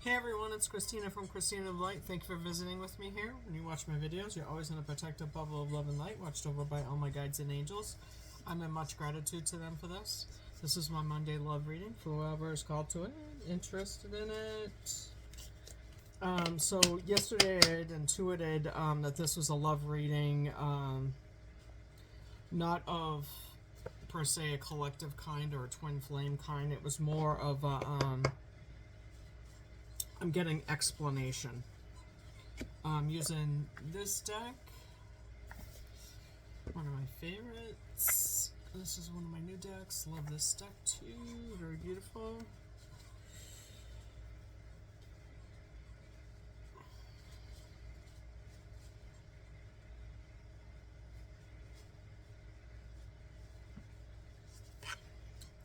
Hey everyone, it's Christina from Christina of Light. Thank you for visiting with me here. When you watch my videos, you're always in a protective bubble of love and light, watched over by all my guides and angels. I'm in much gratitude to them for this. This is my Monday love reading for whoever is called to it, interested in it. So yesterday I had intuited that this was a love reading, not of per se a collective kind or a twin flame kind. It was more of a I'm getting explanation. I'm using this deck, one of my favorites. This is one of my new decks. Love this deck too. Very beautiful.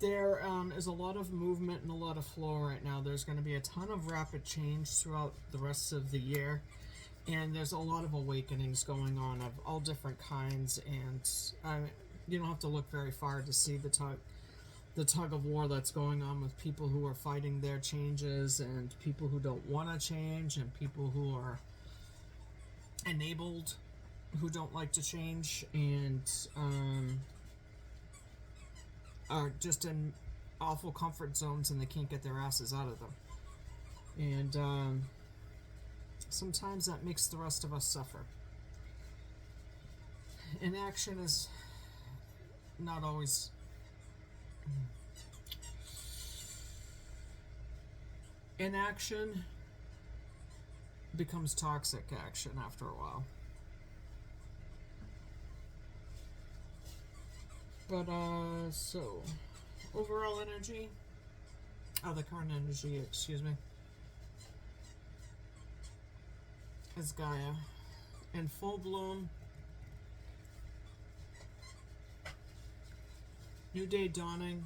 There is a lot of movement and a lot of flow right now. There's going to be a ton of rapid change throughout the rest of the year. And there's a lot of awakenings going on of all different kinds. And you don't have to look very far to see the tug of war that's going on with people who are fighting their changes and people who don't want to change and people who are enabled who don't like to change and are just in awful comfort zones and they can't get their asses out of them. And sometimes that makes the rest of us suffer. Inaction is not always inaction becomes toxic action after a while. But, so, overall energy, the current energy, excuse me, is Gaia in full bloom. New day dawning.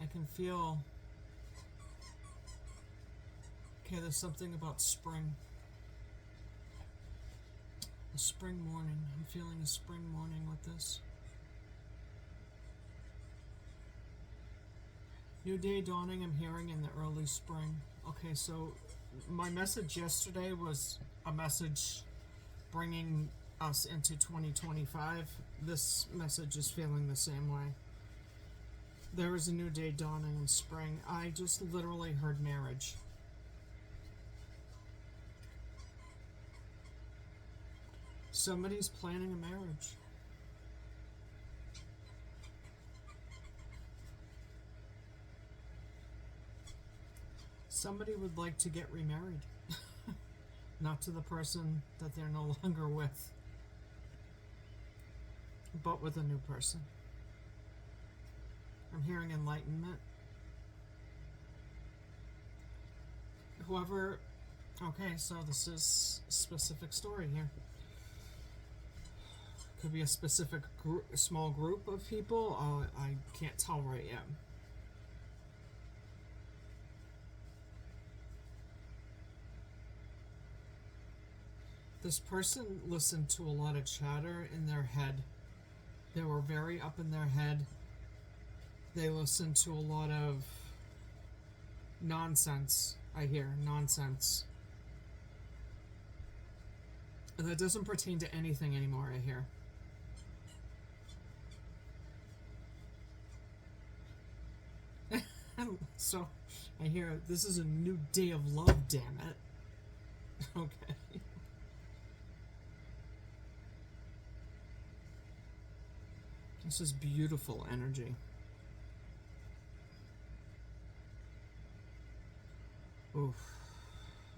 I can feel, okay, there's something about spring. A spring morning. I'm feeling a spring morning with this. New day dawning, I'm hearing in the early spring. Okay, so my message yesterday was a message bringing us into 2025. This message is feeling the same way. There is a new day dawning in spring. I just literally heard marriage. Somebody's planning a marriage. Somebody would like to get remarried. Not to the person that they're no longer with, but with a new person. I'm hearing enlightenment. Whoever, okay, so this is a specific story here. Could be a specific group, a small group of people. I can't tell right yet. This person listened to a lot of chatter in their head. They were very up in their head. They listened to a lot of nonsense. I hear nonsense. And that doesn't pertain to anything anymore, I hear. So, I hear this is a new day of love, damn it. Okay. This is beautiful energy. Oof.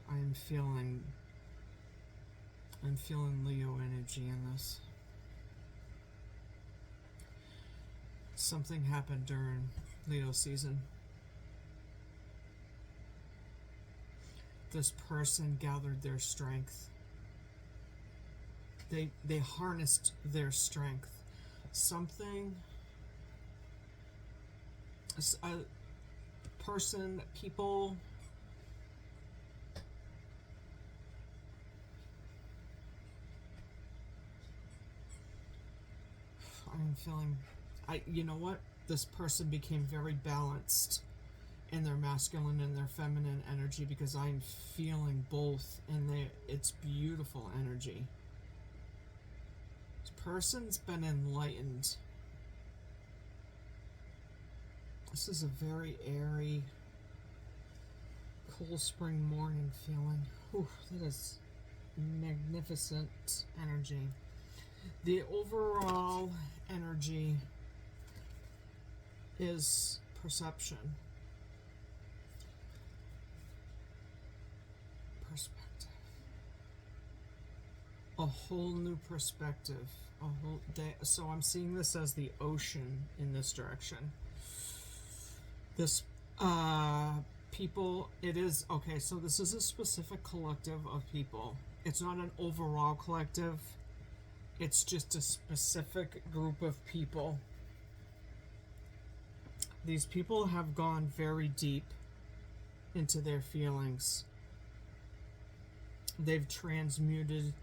I'm feeling Leo energy in this. Something happened during Leo season. This person gathered their strength. They harnessed their strength. Something, a person, people, I'm feeling, you know what? This person became very balanced in their masculine and their feminine energy, because I'm feeling both, and it's beautiful energy. This person's been enlightened. This is a very airy, cool spring morning feeling. Whew, that is magnificent energy. The overall energy is perception. Perspective. A whole new perspective. A whole day. So I'm seeing this as the ocean in this direction. This people, it is okay, so this is a specific collective of people. It's not an overall collective. It's just a specific group of people. These people have gone very deep into their feelings. They've transmuted,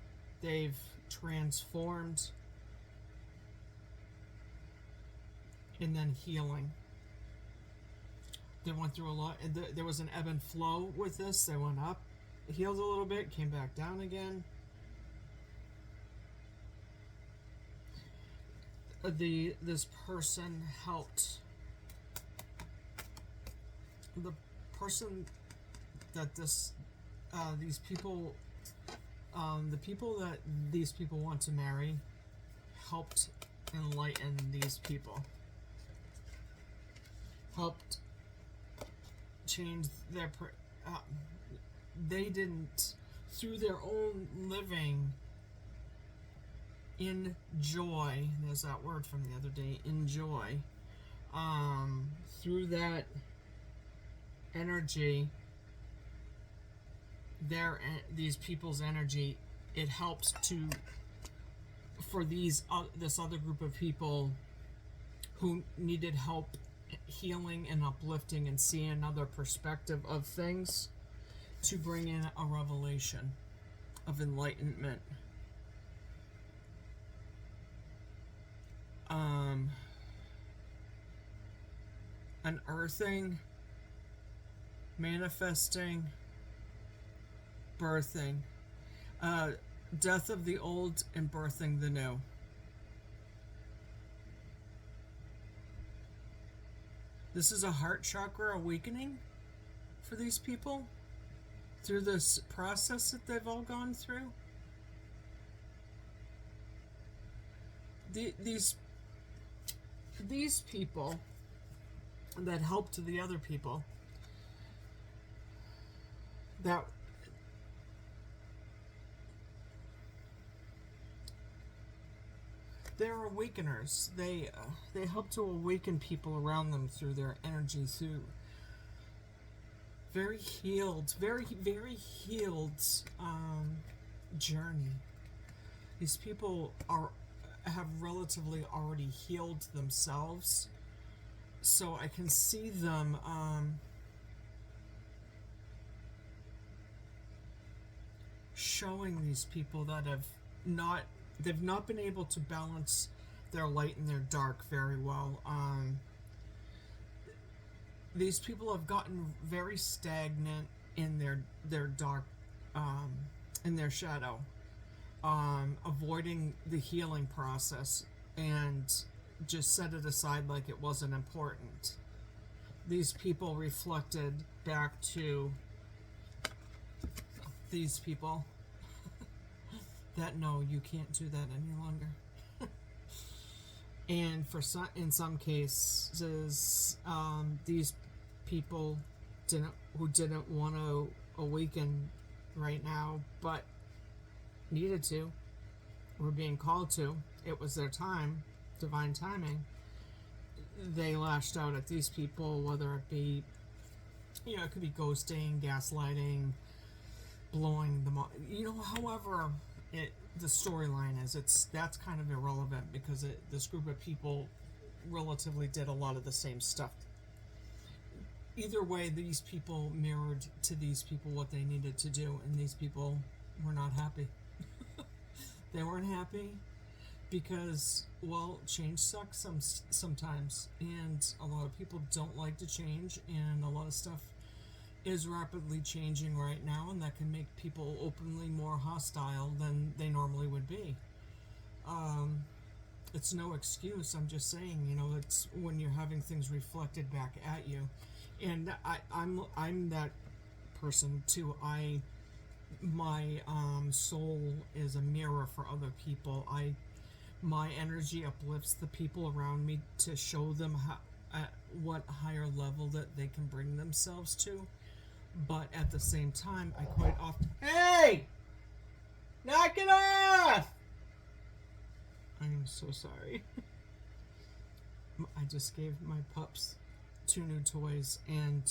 they've transformed, and then healing. They went through a lot. There was an ebb and flow with this. They went up, healed a little bit, came back down again. This person helped. The person that these people, the people that these people want to marry, helped enlighten these people. Helped change their. They didn't, through their own living in joy. There's that word from the other day. Enjoy. Through that energy, these people's energy, it helps for this other group of people who needed help healing and uplifting and seeing another perspective of things, to bring in a revelation of enlightenment. Unearthing, manifesting, birthing, death of the old and birthing the new. This is a heart chakra awakening for these people through this process that they've all gone through. These people that helped the other people, that they're awakeners. They help to awaken people around them through their energy, through very healed journey. These people have relatively already healed themselves, so I can see them showing these people that they've not been able to balance their light and their dark very well. These people have gotten very stagnant in their dark, in their shadow, avoiding the healing process, and just set it aside like it wasn't important. These people reflected back to these people that no, you can't do that any longer. And in some cases, these people who didn't want to awaken right now, but needed to, were being called to. It was their time, divine timing. They lashed out at these people, whether it be, it could be ghosting, gaslighting, blowing them up. However the storyline is, that's kind of irrelevant, because this group of people relatively did a lot of the same stuff. Either way, these people mirrored to these people what they needed to do, and these people were not happy. They weren't happy. because, well, change sucks sometimes, and a lot of people don't like to change, and a lot of stuff is rapidly changing right now, and that can make people openly more hostile than they normally would be. Um, it's no excuse. I'm just saying, it's when you're having things reflected back at you, and I'm that person too. My soul is a mirror for other people. My energy uplifts the people around me to show them at what higher level that they can bring themselves to. But at the same time, I quite often, hey, knock it off. I am so sorry. I just gave my pups 2 new toys, and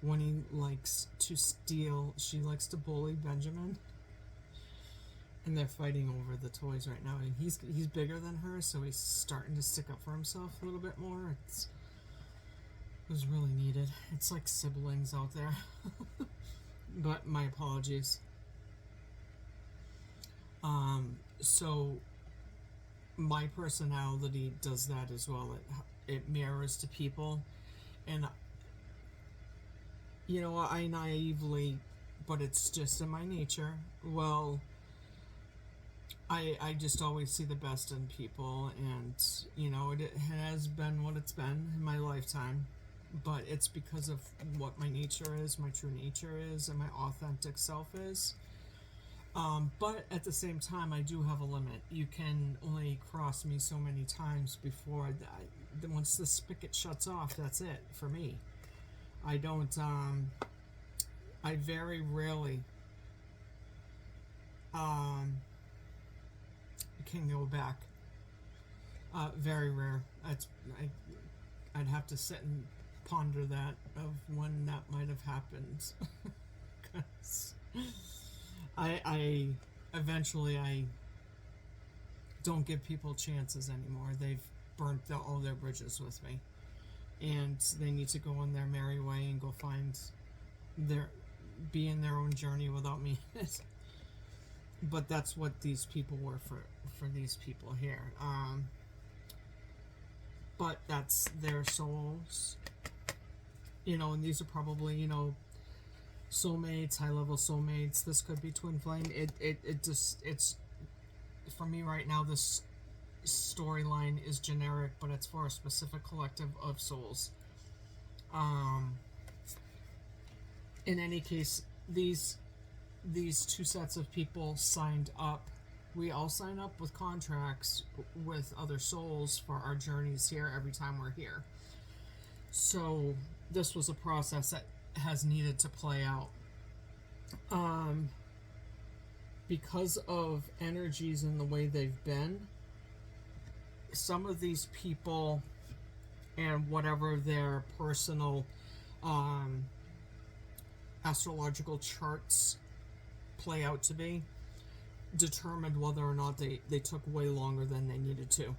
Winnie likes to steal. She likes to bully Benjamin, and they're fighting over the toys right now. And he's bigger than her, so he's starting to stick up for himself a little bit more. It was really needed. It's like siblings out there. But my apologies. So my personality does that as well. It mirrors to people, and I naively, but it's just in my nature. Well, I just always see the best in people, and it has been what it's been in my lifetime, but it's because of what my nature is, my true nature is, and my authentic self is. But at the same time, I do have a limit. You can only cross me so many times before once the spigot shuts off, that's it for me. I don't, I very rarely, can go back. Very rare. I'd have to sit and ponder that of when that might have happened. 'Cause I eventually I don't give people chances anymore. They've burnt all their bridges with me, and they need to go on their merry way and go be in their own journey without me. But that's what these people were for these people here. But that's their souls, and these are probably, soulmates, high level soulmates. This could be twin flame. It's for me right now. This storyline is generic, but it's for a specific collective of souls. In any case, these 2 sets of people signed up. We all sign up with contracts with other souls for our journeys here every time we're here. So this was a process that has needed to play out. Because of energies and the way they've been, some of these people and whatever their personal astrological charts play out to be determined whether or not they took way longer than they needed to.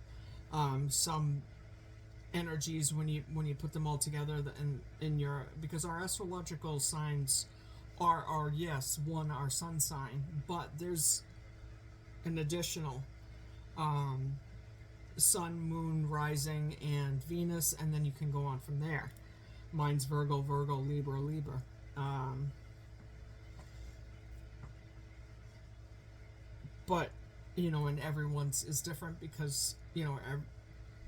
Some energies, when you put them all together in your, because our astrological signs are yes, one, our sun sign, but there's an additional sun, moon, rising, and Venus, and then you can go on from there. Mine's Virgo, Libra. But and everyone's is different because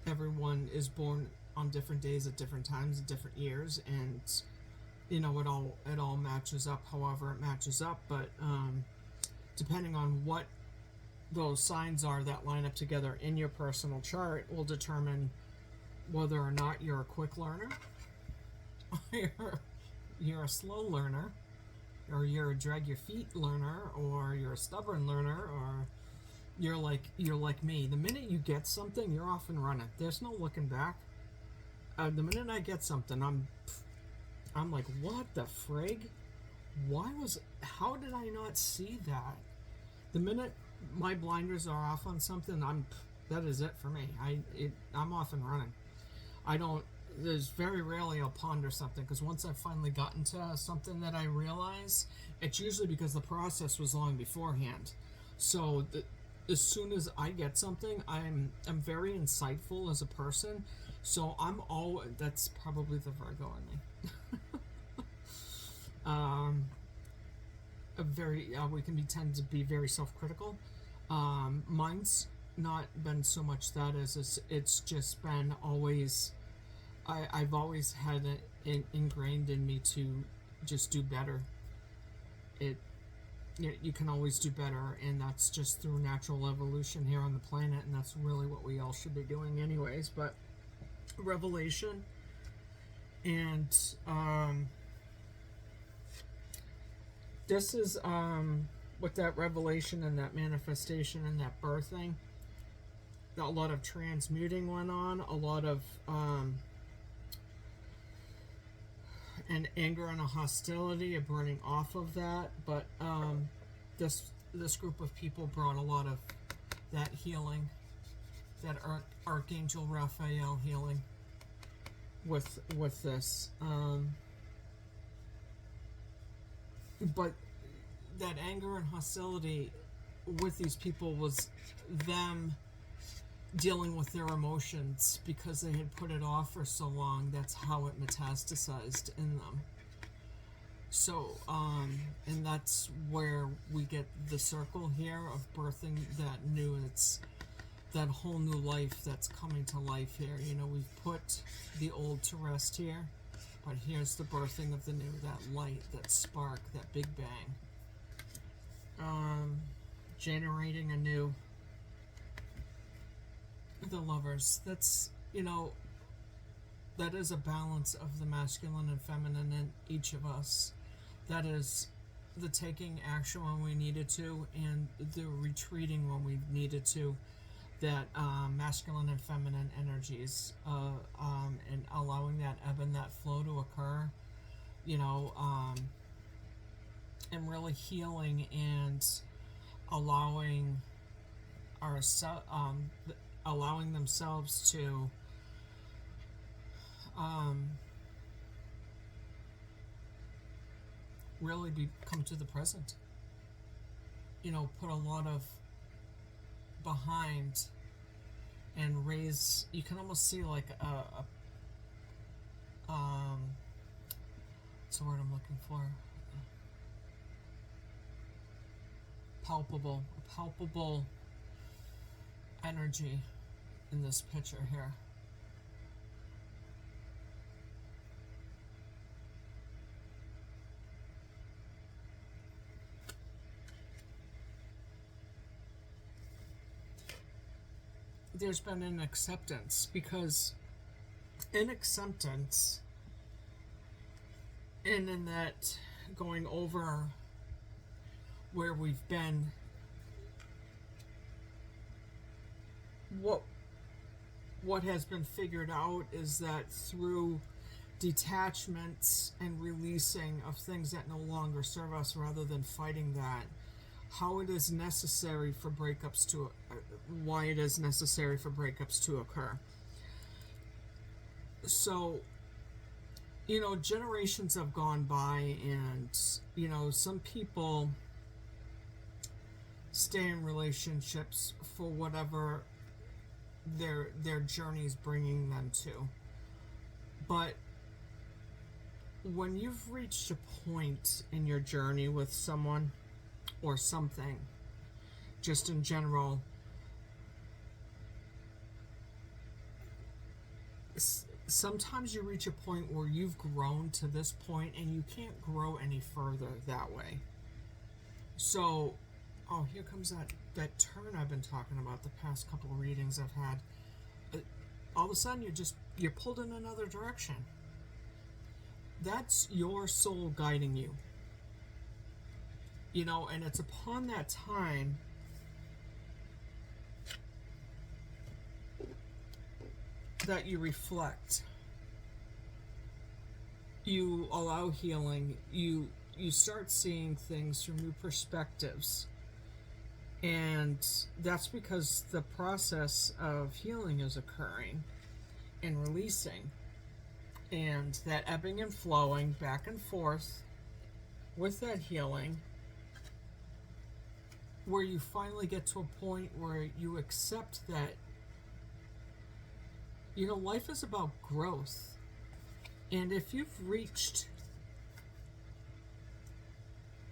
everyone is born on different days at different times at different years, and it all matches up however it matches up. But depending on what those signs are that line up together in your personal chart will determine whether or not you're a quick learner, you're a slow learner, or you're a drag your feet learner, or you're a stubborn learner, or you're like me. The minute you get something, you're off and running. There's no looking back. The minute I get something, I'm like, what the frig? How did I not see that? The minute my blinders are off on something, that is it for me. I'm off and running. There's very rarely I'll ponder something, because once I've finally gotten to something that I realize, it's usually because the process was long beforehand. So as soon as I get something, I'm very insightful as a person. So I'm all that's probably the Virgo in me. um, a very we can be tend to be very self-critical. Mine's not been so much that as it's just been always I've always had it ingrained in me to just do better. It you can always do better, and that's just through natural evolution here on the planet, and that's really what we all should be doing, anyways. But revelation and this is with that revelation and that manifestation and that birthing. A lot of transmuting went on, a lot of and anger and a hostility, a burning off of that. But this group of people brought a lot of that healing, that Archangel Raphael healing with this. But that anger and hostility with these people was them dealing with their emotions because they had put it off for so long. That's how it metastasized in them. So, and that's where we get the circle here of birthing that new, it's that whole new life that's coming to life here. You know, we've put the old to rest here, but here's the birthing of the new, that light, that spark, that big bang. Generating a new. The Lovers, that's, you know, that is a balance of the masculine and feminine in each of us. That is the taking action when we needed to and the retreating when we needed to. That masculine and feminine energies, and allowing that ebb and that flow to occur, you know, and really healing and allowing allowing themselves to really come to the present. You know, put a lot of behind and raise. You can almost see like what's the word I'm looking for? A palpable energy in this picture here. There's been an acceptance, because in acceptance and in that going over where we've been, what has been figured out is that through detachments and releasing of things that no longer serve us, rather than fighting that, how it is necessary for breakups to why it is necessary for breakups to occur. So, you know, generations have gone by, and you know, some people stay in relationships for whatever their journey is bringing them to. But when you've reached a point in your journey with someone or something, just in general, sometimes you reach a point where you've grown to this point and you can't grow any further that way. So, oh, here comes that turn I've been talking about the past couple of readings I've had. All of a sudden you're pulled in another direction. That's your soul guiding you. You know, and it's upon that time that you reflect. You allow healing. You start seeing things from new perspectives. And that's because the process of healing is occurring and releasing. And that ebbing and flowing back and forth with that healing where you finally get to a point where you accept that, you know, life is about growth. And if you've reached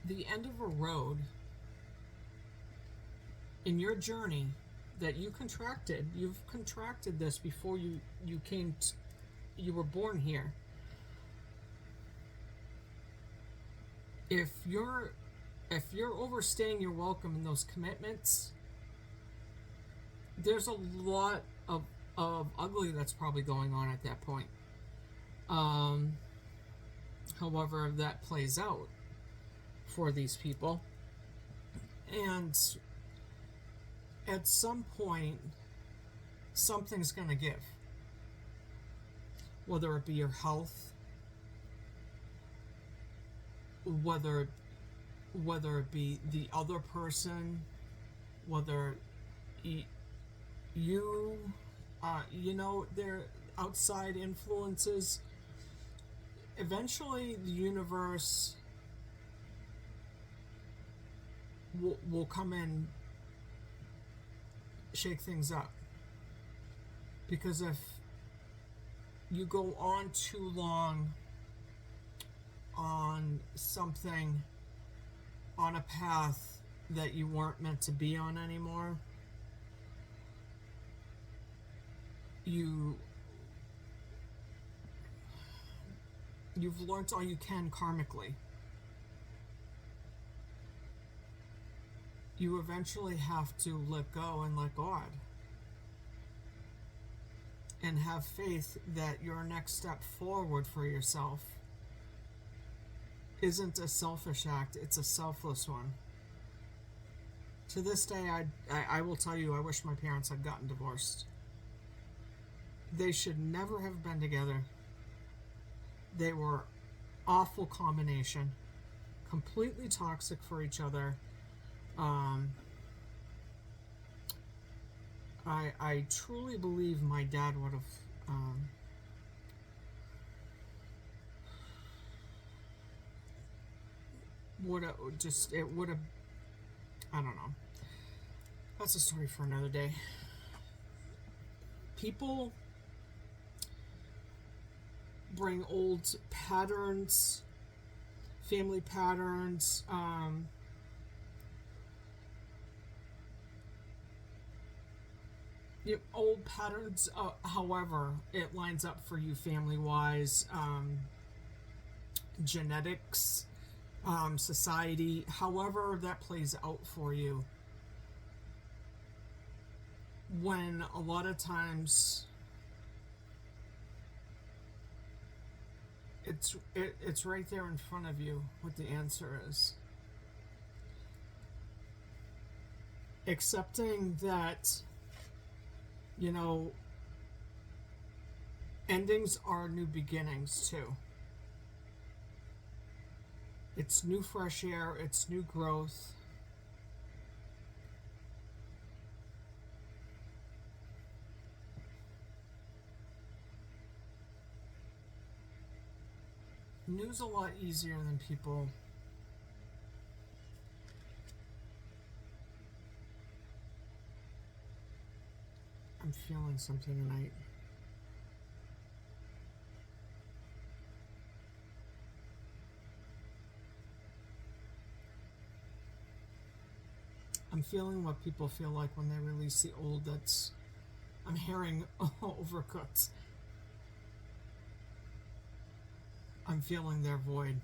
the end of a road in your journey that you've contracted this before you were born here. If you're overstaying your welcome in those commitments, there's a lot of ugly that's probably going on at that point. However that plays out for these people. And at some point, something's going to give. Whether it be your health, whether it be the other person, whether you, you know, they're outside influences. Eventually, the universe will come in, shake things up. Because if you go on too long on something, on a path that you weren't meant to be on anymore, you've learned all you can karmically. You eventually have to let go and let God. And have faith that your next step forward for yourself isn't a selfish act, it's a selfless one. To this day, I will tell you, I wish my parents had gotten divorced. They should never have been together. They were awful combination, completely toxic for each other. I truly believe my dad would have I don't know. That's a story for another day. People bring old patterns, family patterns, old patterns, however it lines up for you family-wise, genetics, society, however that plays out for you. When a lot of times it's right there in front of you what the answer is. Accepting that, you know, endings are new beginnings too. It's new fresh air, it's new growth. New's a lot easier than people I'm feeling something tonight. I'm feeling what people feel like when they release the old that's, I'm hearing, overcooked. I'm feeling their void.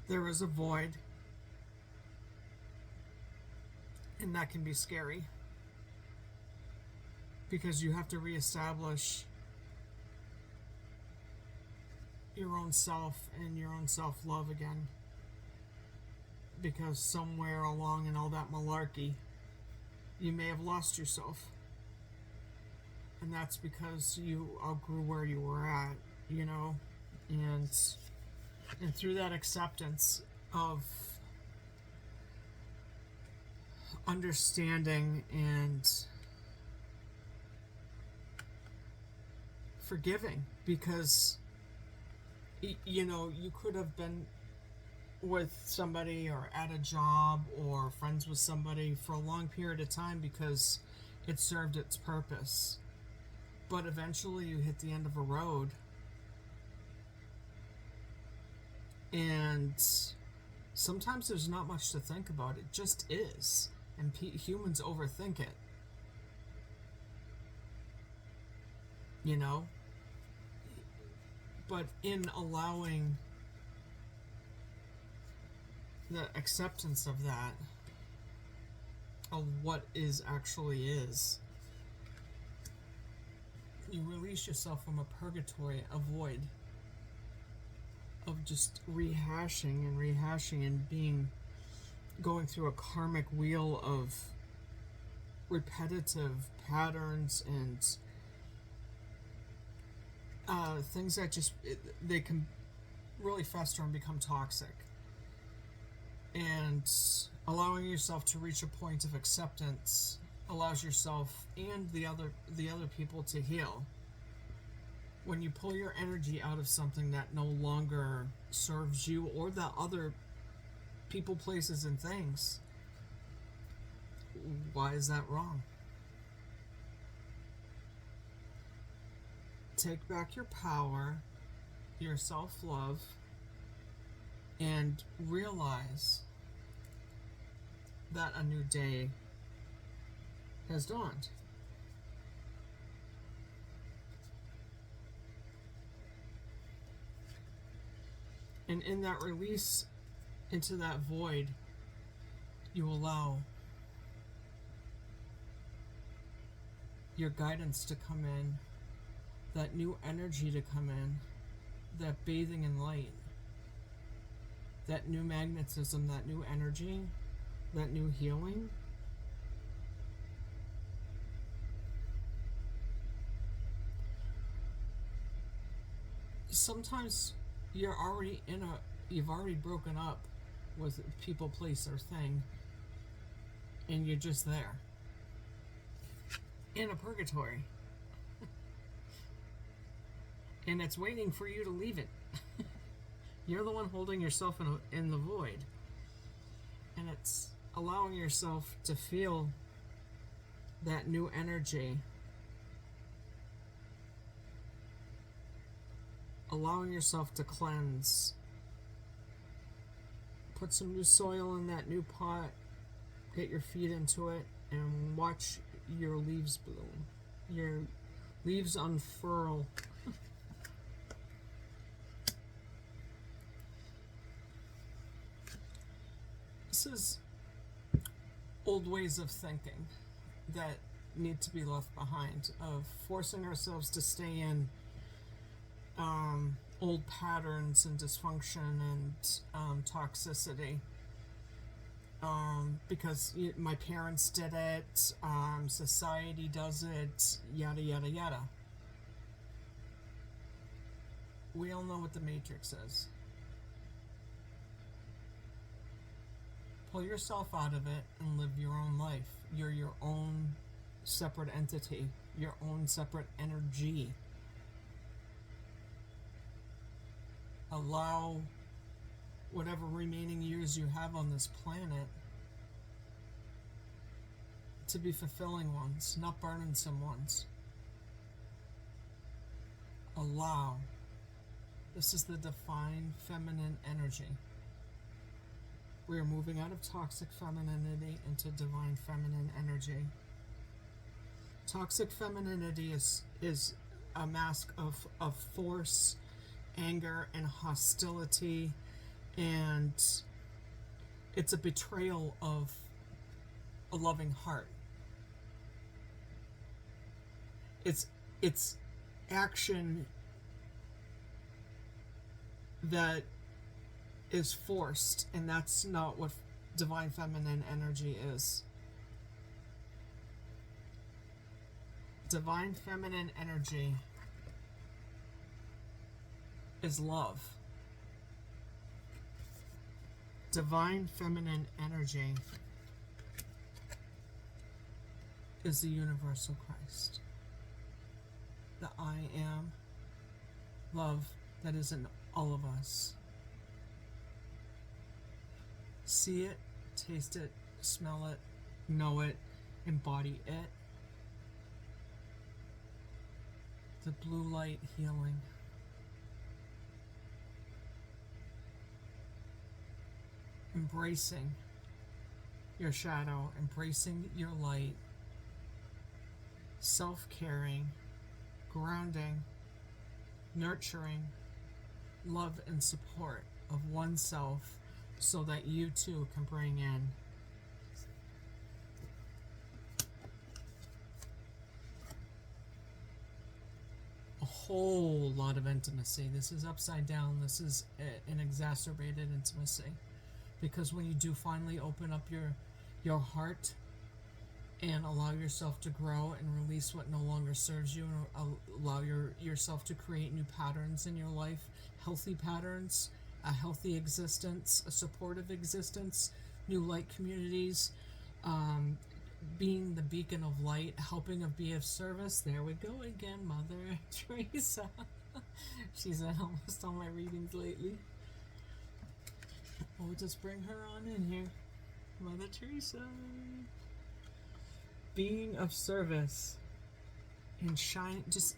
There is a void, and that can be scary because you have to reestablish your own self and your own self-love again, because somewhere along in all that malarkey you may have lost yourself, and that's because you outgrew where you were at, you know. And through that acceptance of understanding and forgiving, because you know, you could have been with somebody or at a job or friends with somebody for a long period of time because it served its purpose. But eventually you hit the end of a road and sometimes there's not much to think about. It just is. And humans overthink it. You know? But in allowing the acceptance of that, of what is actually is, you release yourself from a purgatory, a void of just rehashing and going through a karmic wheel of repetitive patterns and things that they can really fester and become toxic. And allowing yourself to reach a point of acceptance allows yourself and the other people to heal. When you pull your energy out of something that no longer serves you or the other people, places, and things, why is that wrong? Take back your power, your self-love, and realize that a new day has dawned. And in that release into that void, you allow your guidance to come in, that new energy to come in, that bathing in light, that new magnetism, that new energy, that new healing. Sometimes you've already broken up with people, place, or thing, and you're just there in a purgatory. And it's waiting for you to leave it. You're the one holding yourself in the void. And it's allowing yourself to feel that new energy. Allowing yourself to cleanse. Put some new soil in that new pot. Get your feet into it and watch your leaves bloom. Your leaves unfurl. This is old ways of thinking that need to be left behind, of forcing ourselves to stay in old patterns and dysfunction and toxicity, because my parents did it, society does it, yada yada yada. We all know what the Matrix is. Pull yourself out of it and live your own life. You're your own separate entity, your own separate energy. Allow whatever remaining years you have on this planet to be fulfilling ones, not burdensome ones. Allow. This is the divine feminine energy. We are moving out of toxic femininity into divine feminine energy. Toxic femininity is a mask of force, anger, and hostility, and it's a betrayal of a loving heart. It's action that is forced, and that's not what divine feminine energy is. Divine feminine energy is love. Divine feminine energy is the universal Christ. The I am love that is in all of us. See it, taste it, smell it, know it, embody it. The blue light healing. Embracing your shadow, embracing your light, self-caring, grounding, nurturing, love and support of oneself so that you too can bring in a whole lot of intimacy. This is upside down. This is an exacerbated intimacy. Because when you do finally open up your heart and allow yourself to grow and release what no longer serves you, and allow yourself to create new patterns in your life, healthy patterns, a healthy existence, a supportive existence, new light communities, being the beacon of light, helping be of service. There we go again, Mother Teresa. She's in almost all my readings lately. We'll just bring her on in here. Mother Teresa. Being of service and just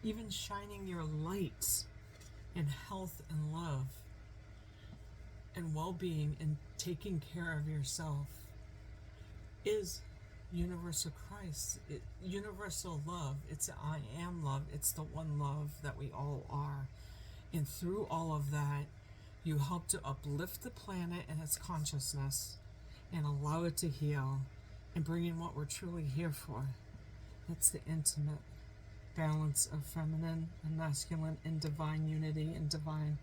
even shining your lights in health and love and well-being and taking care of yourself is universal Christ, universal love. It's I am love. It's the one love that we all are. And through all of that, you help to uplift the planet and its consciousness and allow it to heal and bring in what we're truly here for. That's the intimate balance of feminine and masculine and divine unity and divine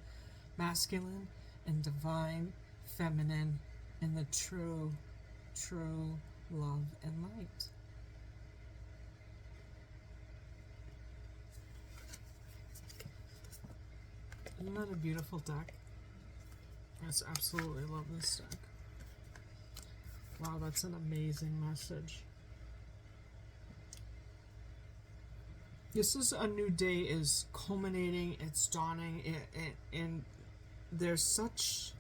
masculine and divine feminine and the true love and light. Isn't that a beautiful deck? I just absolutely love this deck. Wow, that's an amazing message. This is a new day is culminating, it's dawning, and there's such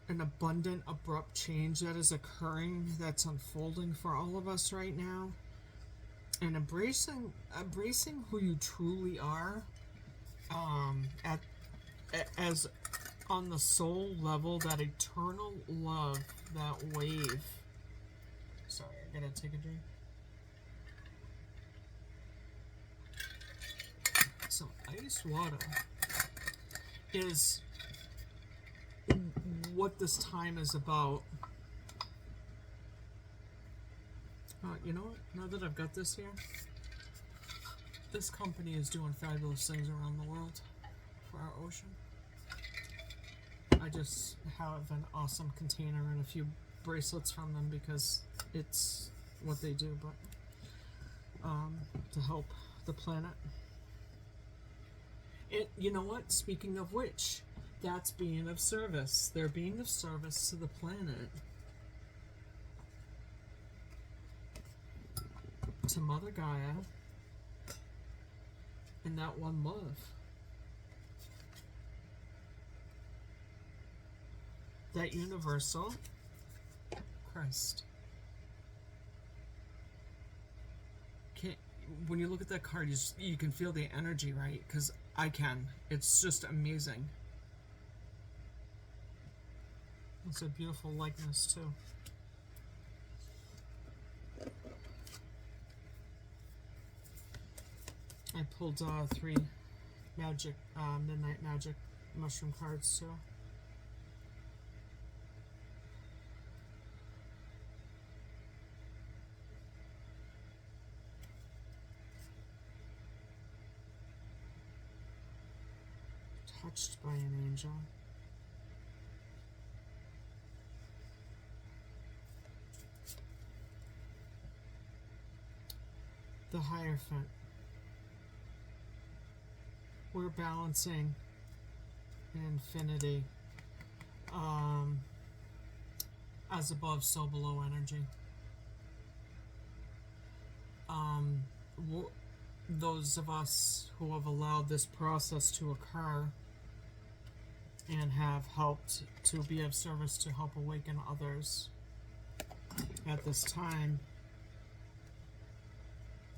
an abundant, abrupt change that is occurring, that's unfolding for all of us right now. And embracing who you truly are, as on the soul level, that eternal love, that wave. Sorry, I gotta take a drink. Some ice water is what this time is about. You know what? Now that I've got this here, this company is doing fabulous things around the world for our ocean. I just have an awesome container and a few bracelets from them because it's what they do, but to help the planet. You know what? Speaking of which, that's being of service. They're being of service to the planet. To Mother Gaia. And that one love. That universal Christ. When you look at that card, you can feel the energy, right? Because I can. It's just amazing. It's a beautiful likeness, too. I pulled 3 magic, midnight magic mushroom cards, too. Touched by an angel. The Hierophant. We're balancing infinity, as above, so below energy. Those of us who have allowed this process to occur and have helped to be of service to help awaken others at this time,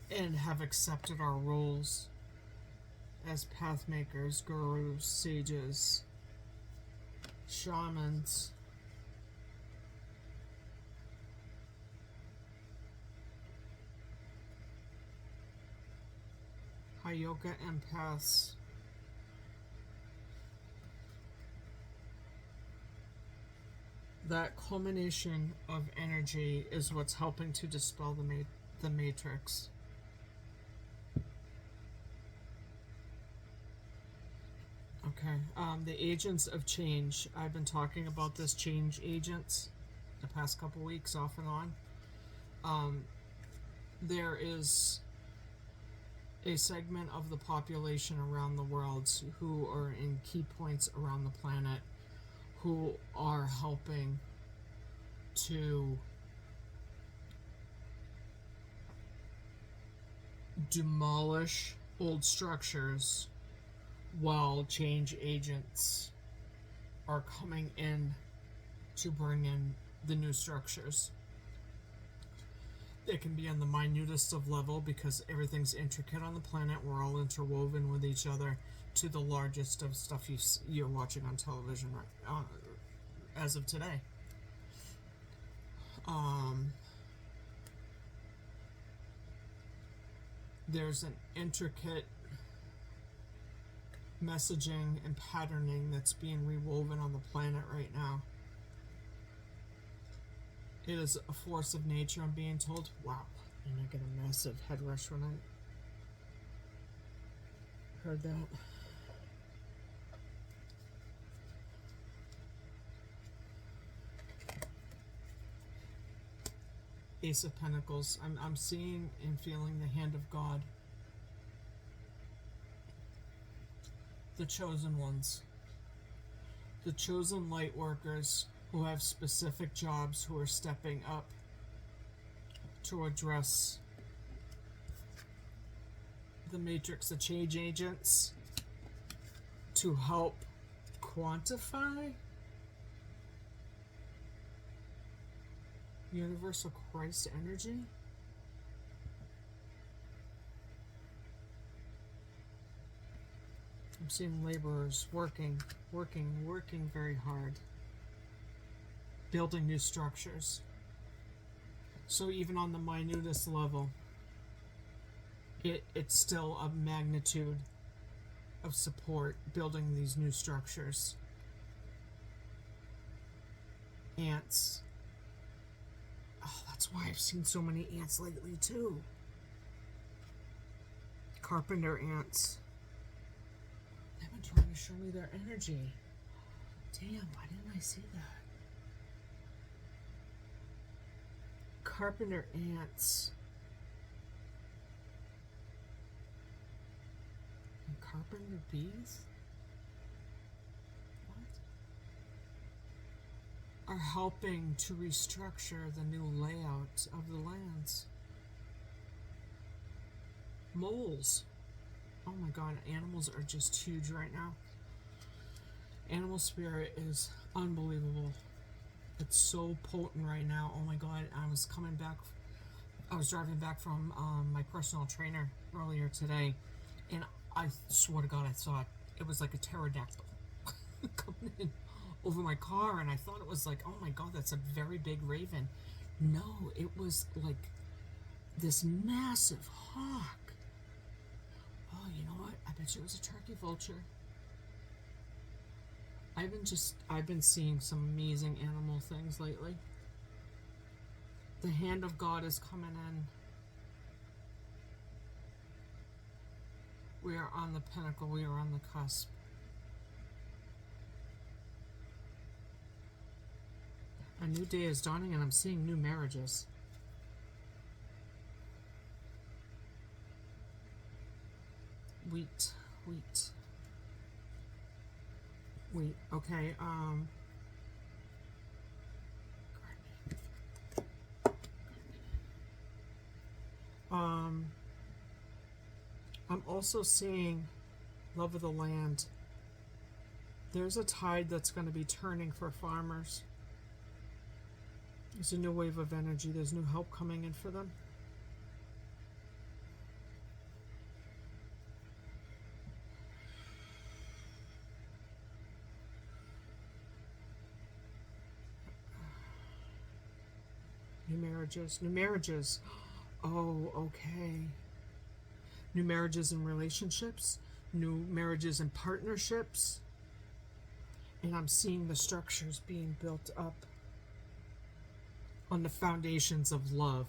and have accepted our roles as path makers, gurus, sages, shamans, high yoga empaths. That culmination of energy is what's helping to dispel the matrix. Okay, the agents of change. I've been talking about this change agents the past couple weeks off and on. There is a segment of the population around the world who are in key points around the planet who are helping to demolish old structures while change agents are coming in to bring in the new structures. It can be on the minutest of level because everything's intricate on the planet. We're all interwoven with each other, to the largest of stuff you're watching on television right as of today. There's an intricate messaging and patterning that's being rewoven on the planet right now. It is a force of nature, I'm being told. Wow. And I get a massive head rush when I heard that. Ace of Pentacles. I'm seeing and feeling the hand of God. The chosen ones. The chosen light workers who have specific jobs, who are stepping up to address the matrix, the change agents, to help quantify universal Christ energy. I'm seeing laborers working very hard, building new structures. So even on the minutest level, it's still a magnitude of support, building these new structures. Ants. Oh, that's why I've seen so many ants lately too. Carpenter ants. They've been trying to show me their energy. Damn, why didn't I see that? Carpenter ants. And carpenter bees? What? Are helping to restructure the new layout of the lands. Moles. Oh my god, animals are just huge right now. Animal spirit is unbelievable. It's so potent right now. Oh my god, I was driving back from my personal trainer earlier today, and I swear to god I thought it was like a pterodactyl coming in over my car, and I thought it was like, oh my god, that's a very big raven. No, it was like this massive hawk. Oh, you know what? I bet you it was a turkey vulture. I've been seeing some amazing animal things lately. The hand of God is coming in. We are on the pinnacle. We are on the cusp. A new day is dawning, and I'm seeing new marriages. Wheat. Okay, I'm also seeing love of the land, There's a tide that's going to be turning for farmers. There's a new wave of energy. There's new help coming in for them. New marriages. New marriages. Oh, okay. New marriages and relationships. New marriages and partnerships. And I'm seeing the structures being built up on the foundations of love,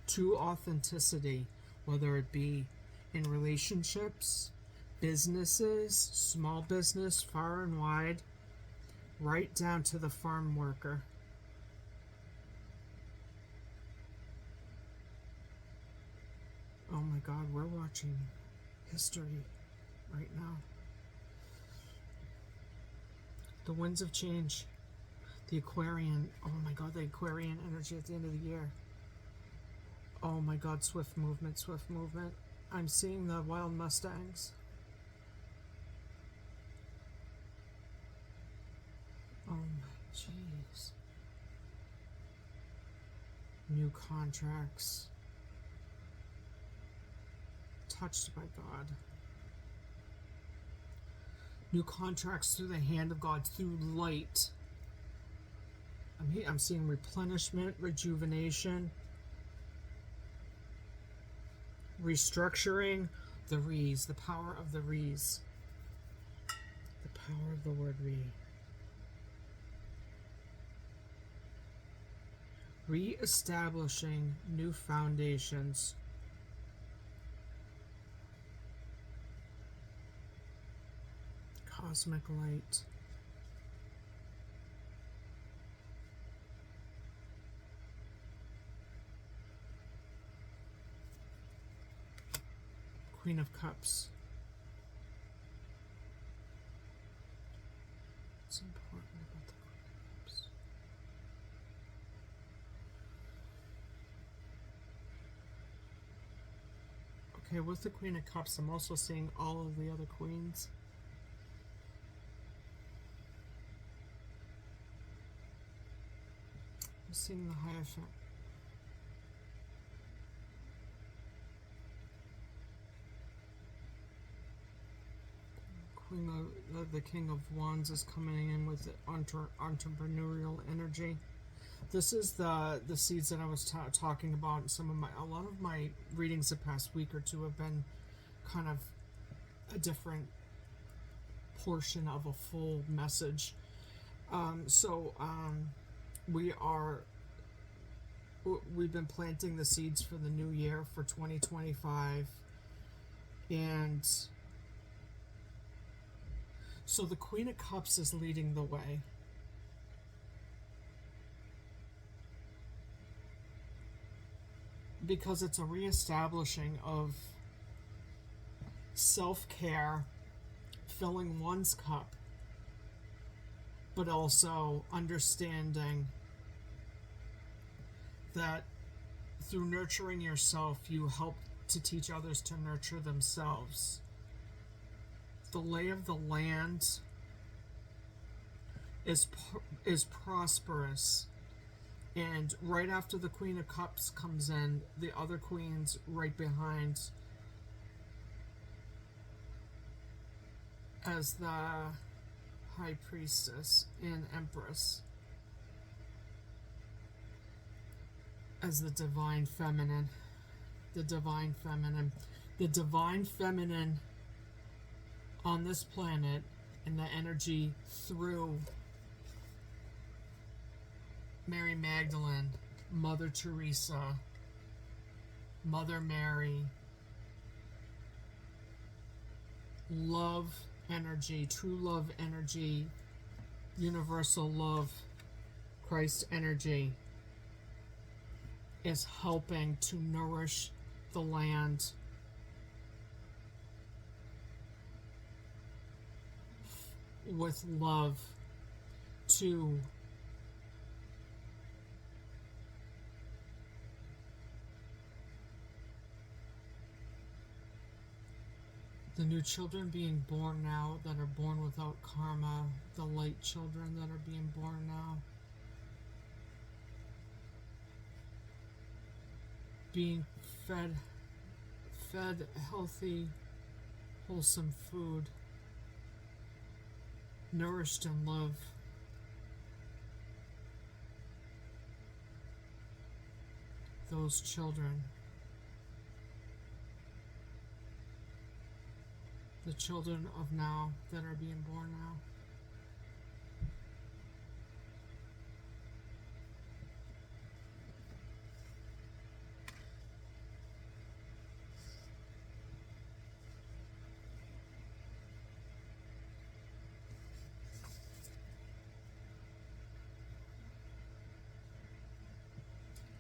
true authenticity, whether it be in relationships, businesses, small business, far and wide, right down to the farm worker. Oh my God, we're watching history right now. The winds of change. The Aquarian, oh my God, the Aquarian energy at the end of the year. Oh my God, swift movement, swift movement. I'm seeing the wild Mustangs. Oh my jeez. New contracts. Touched by God. New contracts through the hand of God, through light. I'm seeing replenishment, rejuvenation, restructuring, the re's, the power of the re's. The power of the word re. Re-establishing new foundations. Cosmic light. Queen of Cups. What's important about the Queen of Cups? Okay, with the Queen of Cups, I'm also seeing all of the other queens. I'm seeing the Hierophant. The King of Wands is coming in with entrepreneurial energy. This is the seeds that I was talking about. A lot of my readings the past week or two have been kind of a different portion of a full message. We've been planting the seeds for the new year for 2025, and so the Queen of Cups is leading the way. Because it's a reestablishing of self-care, filling one's cup, but also understanding that through nurturing yourself, you help to teach others to nurture themselves. The lay of the land is prosperous, and right after the Queen of Cups comes in, the other queens right behind as the High Priestess and Empress, as the Divine Feminine. The Divine Feminine. The Divine Feminine on this planet, and the energy through Mary Magdalene, Mother Teresa, Mother Mary, love energy, true love energy, universal love, Christ energy is helping to nourish the land with love to the new children being born now that are born without karma, the light children that are being born now. Being fed healthy, wholesome food, nourished in love. Those children, the children of now that are being born now.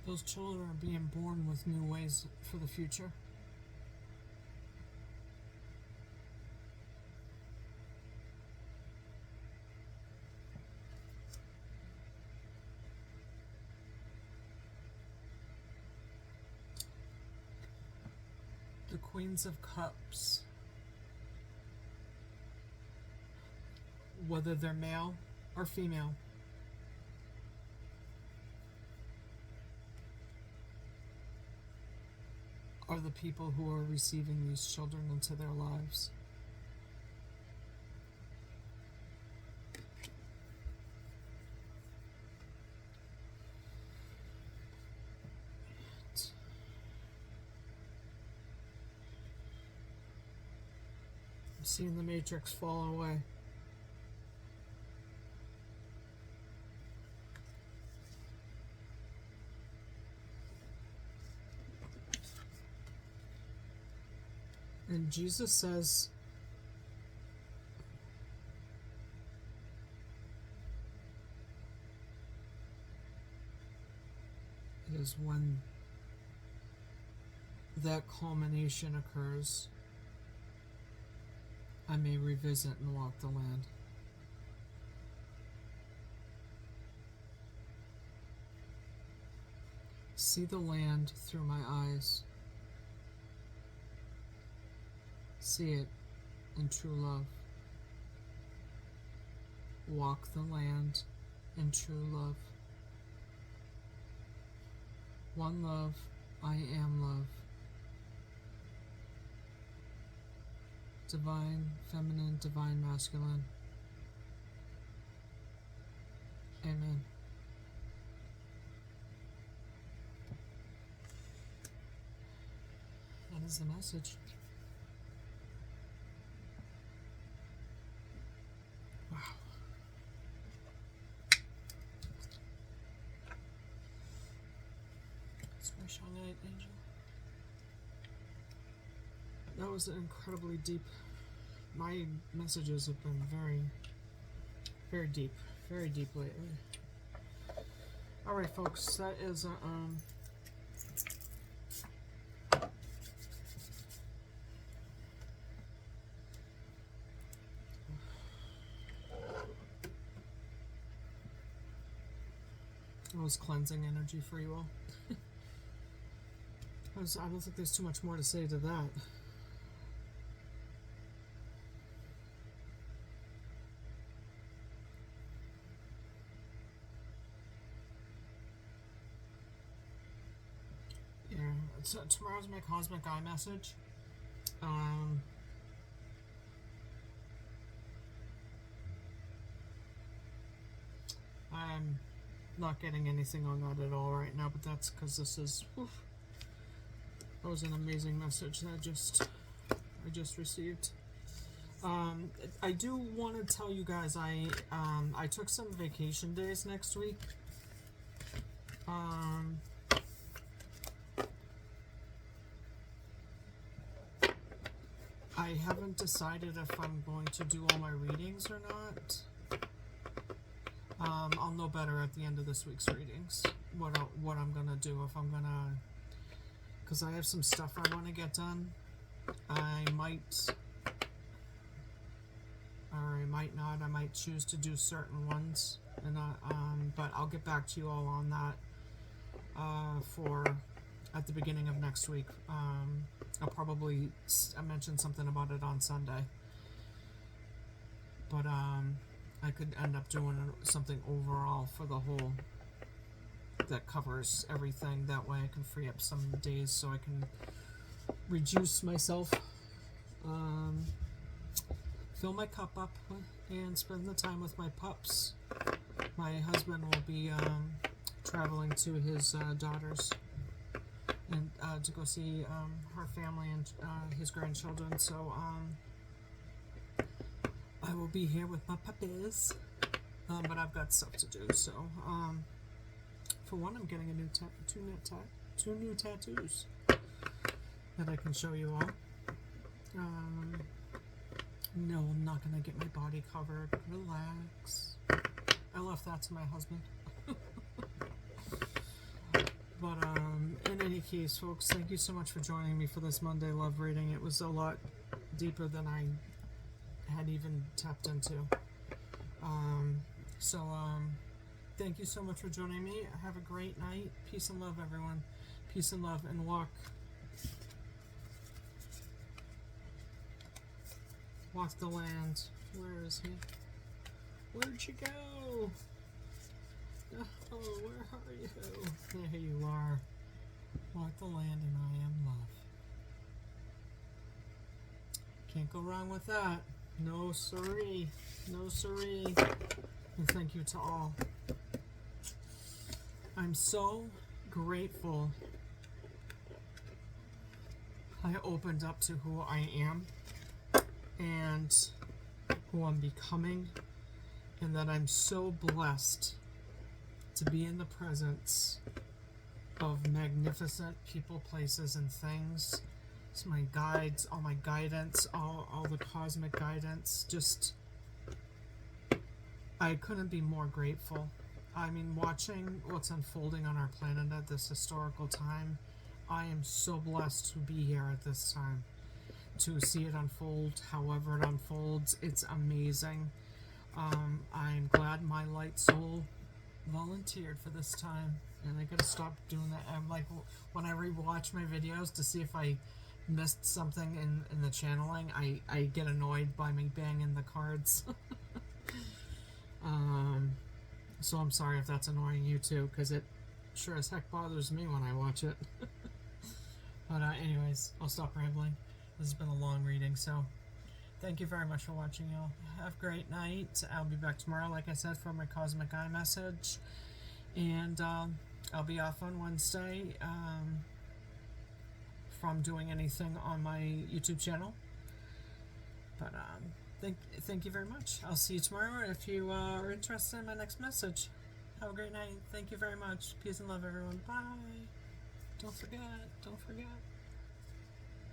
Those children are being born with new ways for the future. The Queens of Cups, whether they're male or female, are the people who are receiving these children into their lives. I'm seeing the matrix fall away. And Jesus says, it is when that culmination occurs, I may revisit and walk the land. See the land through my eyes. See it in true love. Walk the land in true love. One love, I am love. Divine feminine, divine masculine. Amen. That is the message. Wow. Special night, Angel. That was incredibly deep. My messages have been very deep lately. All right, folks, that is it was cleansing energy for you all. I don't think there's too much more to say to that. Yeah, so tomorrow's my cosmic eye message. I'm not getting anything on that at all right now, but that's because this is, that was an amazing message that I just received. I do want to tell you guys I took some vacation days next week. I haven't decided if I'm going to do all my readings or not. I'll know better at the end of this week's readings what I'm gonna do, if I'm gonna, because I have some stuff I want to get done. I might, or I might not. I might choose to do certain ones, and but I'll get back to you all on that for at the beginning of next week. I'll probably mention something about it on Sunday. but I could end up doing something overall for the whole that covers everything. That way I can free up some days so I can reduce myself, fill my cup up, and spend the time with my pups. My husband will be traveling to his daughters and to go see her family and his grandchildren. So I will be here with my puppies, but I've got stuff to do. So for one, I'm getting a new two new tattoos that I can show you all. No, I'm not gonna get my body covered. Relax. I left that to my husband. But in any case, folks, thank you so much for joining me for this Monday love reading. It was a lot deeper than I had even tapped into. Thank you so much for joining me. Have a great night. Peace and love, everyone. Peace and love, and walk the land. Where is he? Where'd you go? Oh, where are you? There you are. Walk the land, and I am love. Can't go wrong with that. No siree. No siree. And thank you to all. I'm so grateful I opened up to who I am and who I'm becoming, and that I'm so blessed to be in the presence of magnificent people, places, and things. So my guides, all my guidance, all the cosmic guidance, just, I couldn't be more grateful. I mean, watching what's unfolding on our planet at this historical time, I am so blessed to be here at this time, to see it unfold however it unfolds. It's amazing. I'm glad my light soul volunteered for this time, and I gotta stop doing that. I'm like, when I rewatch my videos to see if I missed something in the channeling, I get annoyed by me banging the cards. So I'm sorry if that's annoying you too, because it sure as heck bothers me when I watch it. But anyways, I'll stop rambling. This has been a long reading, so thank you very much for watching, y'all. Have a great night. I'll be back tomorrow, like I said, for my Cosmic Eye message. And I'll be off on Wednesday from doing anything on my YouTube channel. But thank you very much. I'll see you tomorrow if you are interested in my next message. Have a great night. Thank you very much. Peace and love, everyone. Bye. Don't forget.